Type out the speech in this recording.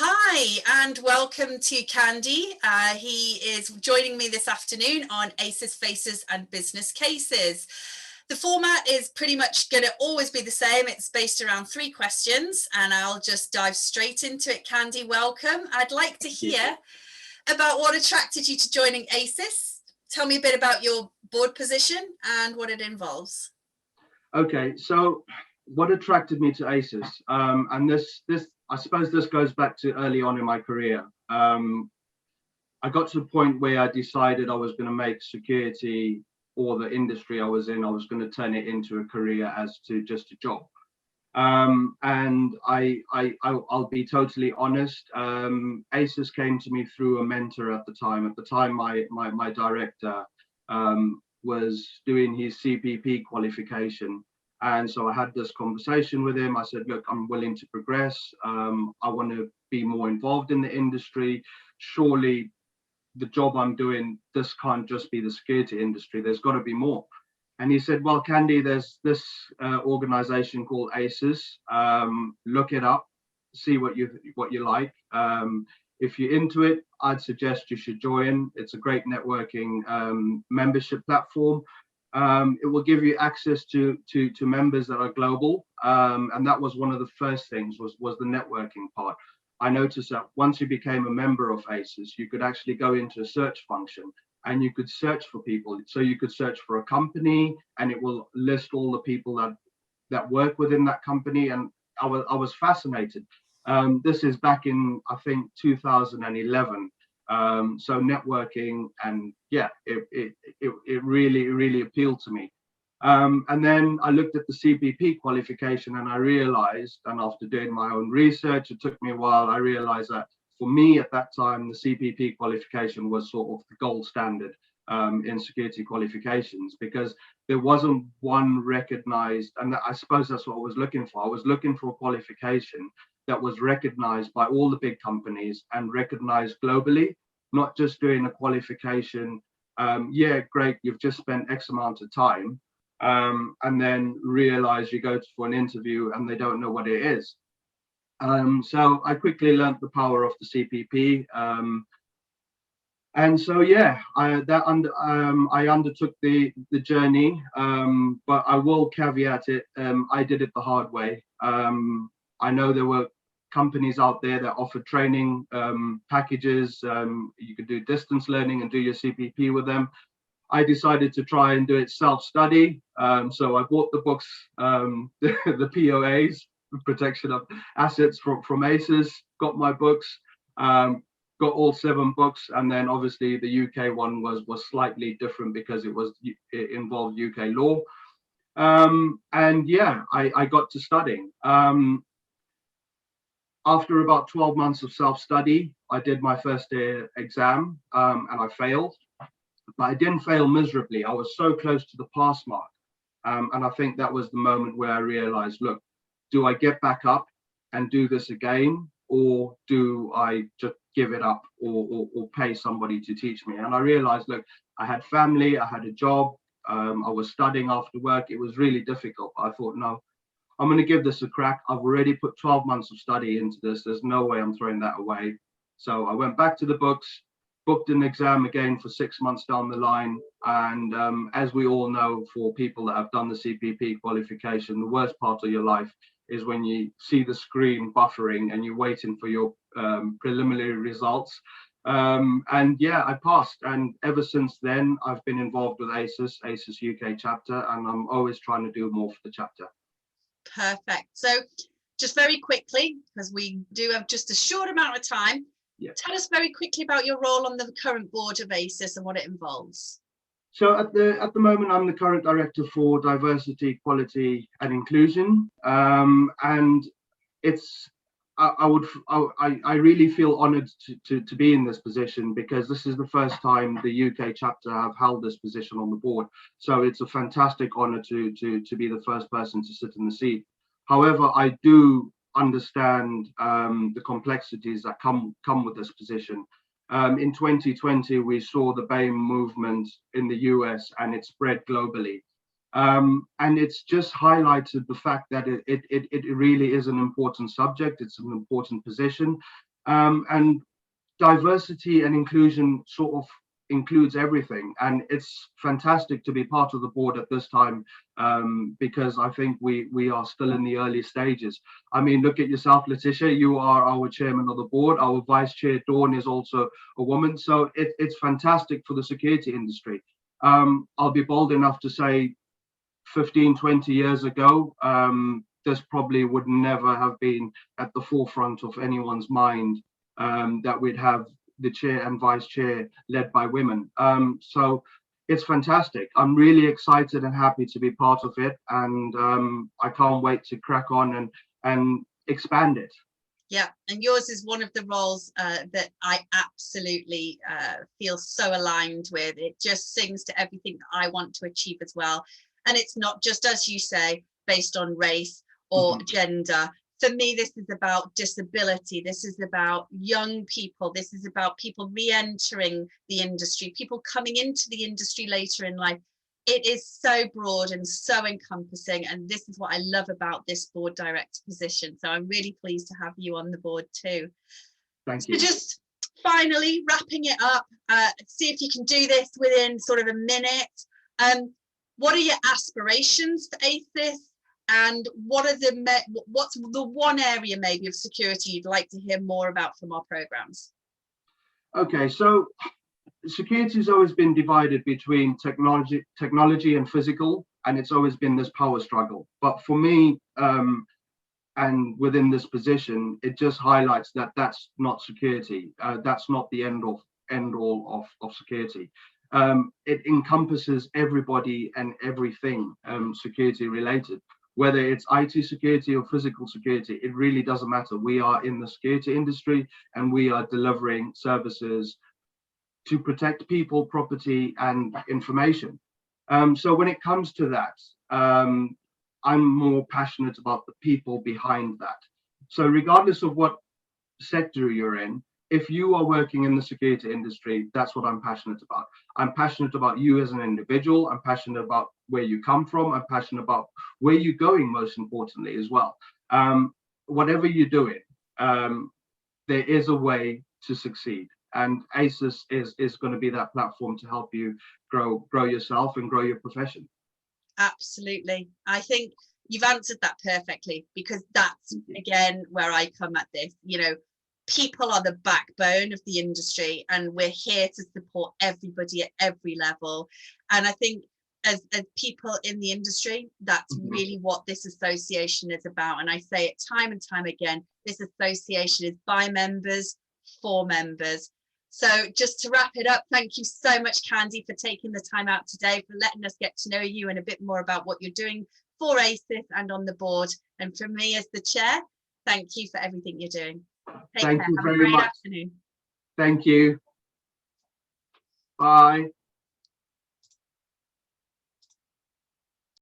Hi, and welcome to Kandy. He is joining me this afternoon on ASIS Faces and Business Cases. The format is pretty much going to always be the same. It's based around 3 questions, and I'll just dive straight into it. Kandy, welcome. I'd like to hear about what attracted you to joining ASIS. Tell me a bit about your board position and what it involves. Okay, so what attracted me to ASIS, and this I suppose this goes back to early on in my career. I got to a point where I decided I was going to make security, or the industry I was in, I was going to turn it into a career as to just a job. And I'll be totally honest. ASIS came to me through a mentor at the time. At the time, my director was doing his CPP qualification. And so I had this conversation with him. I said, look, I'm willing to progress. I want to be more involved in the industry. Surely the job I'm doing, this can't just be the security industry. There's got to be more. And he said, well, Kandy, there's this organization called ASIS. Look it up, see what you like. If you're into it, I'd suggest you should join. It's a great networking membership platform. It will give you access to members that are global, and that was one of the first things was the networking part. I noticed that once you became a member of ASIS, you could actually go into a search function and you could search for people. So you could search for a company and it will list all the people that work within that company. And I was fascinated. This is back in, I think, 2011. So networking, and yeah, it really appealed to me. And then I looked at the CPP qualification and I realized, and after doing my own research, it took me a while, I realized that for me at that time, the CPP qualification was sort of the gold standard in security qualifications, because there wasn't one recognized, and I suppose that's what I was looking for. I was looking for a qualification that was recognized by all the big companies and recognized globally, not just doing a qualification. Yeah, great, you've just spent X amount of time, and then realize you go for an interview and they don't know what it is. So I quickly learned the power of the CPP. And so, yeah, I undertook the journey, but I will caveat it. I did it the hard way. I know there were companies out there that offer training packages. You could do distance learning and do your CPP with them. I decided to try and do it self-study. So I bought the books, the POAs, Protection of Assets from ASIS, got my books, got all 7 books. And then obviously the UK one was slightly different because it involved UK law. And yeah, I got to studying. After about 12 months of self-study, I did my first exam and I failed. But I didn't fail miserably. I was so close to the pass mark. And I think that was the moment where I realized, look, do I get back up and do this again? Or do I just give it up or pay somebody to teach me? And I realized, look, I had family, I had a job, I was studying after work. It was really difficult. I thought, no, I'm going to give this a crack. I've already put 12 months of study into this. There's no way I'm throwing that away. So I went back to the books, booked an exam again for 6 months down the line. And as we all know, for people that have done the CPP qualification, the worst part of your life is when you see the screen buffering and you're waiting for your preliminary results. And yeah, I passed. And ever since then, I've been involved with ASIS UK chapter, and I'm always trying to do more for the chapter. Perfect. So just very quickly, because we do have just a short amount of time, tell us very quickly about your role on the current board of ASIS and what it involves. So at the moment, I'm the current director for diversity, equality, and inclusion, and it's I really feel honoured to be in this position, because this is the first time the UK chapter have held this position on the board. So it's a fantastic honour to be the first person to sit in the seat. However, I do understand the complexities that come with this position. In 2020, we saw the BAME movement in the US, and it spread globally. And it's just highlighted the fact that it really is an important subject. It's an important position. And diversity and inclusion sort of includes everything, and it's fantastic to be part of the board at this time, because I think we are still in the early stages. I mean, look at yourself, Letitia. You are our chairman of the board. Our vice chair, Dawn, is also a woman. So it's fantastic for the security industry. I'll be bold enough to say 15, 20 years ago, this probably would never have been at the forefront of anyone's mind, that we'd have the chair and vice chair led by women. So it's fantastic. I'm really excited and happy to be part of it, and I can't wait to crack on and expand it. Yeah, and yours is one of the roles that I absolutely feel so aligned with. It just sings to everything that I want to achieve as well. And it's not just, as you say, based on race or gender. For me, this is about disability. This is about young people. This is about people re-entering the industry, people coming into the industry later in life. It is so broad and so encompassing, and this is what I love about this board director position. So I'm really pleased to have you on the board too. Thank you. So just finally wrapping it up, see if you can do this within sort of a minute. What are your aspirations for ASIS? And what's the one area maybe of security you'd like to hear more about from our programs? Okay, so security has always been divided between technology and physical, and it's always been this power struggle. But for me, and within this position, it just highlights that that's not security. That's not the end all of security. It encompasses everybody and everything security related. Whether it's IT security or physical security, it really doesn't matter. We are in the security industry, and we are delivering services to protect people, property, and information. So when it comes to that, I'm more passionate about the people behind that. So regardless of what sector you're in, if you are working in the security industry, that's what I'm passionate about. I'm passionate about you as an individual. I'm passionate about where you come from. I'm passionate about where you're going, most importantly, as well. Whatever you're doing, there is a way to succeed. And ASIS is going to be that platform to help you grow yourself and grow your profession. Absolutely. I think you've answered that perfectly, because that's, again, where I come at this. You know, people are the backbone of the industry, and we're here to support everybody at every level. And I think as people in the industry, that's really what this association is about. And I say it time and time again, this association is by members, for members. So just to wrap it up, thank you so much, Kandy, for taking the time out today, for letting us get to know you and a bit more about what you're doing for ASIS and on the board. And from me as the chair, thank you for everything you're doing. Take care. Have a great afternoon. Thank you. Bye.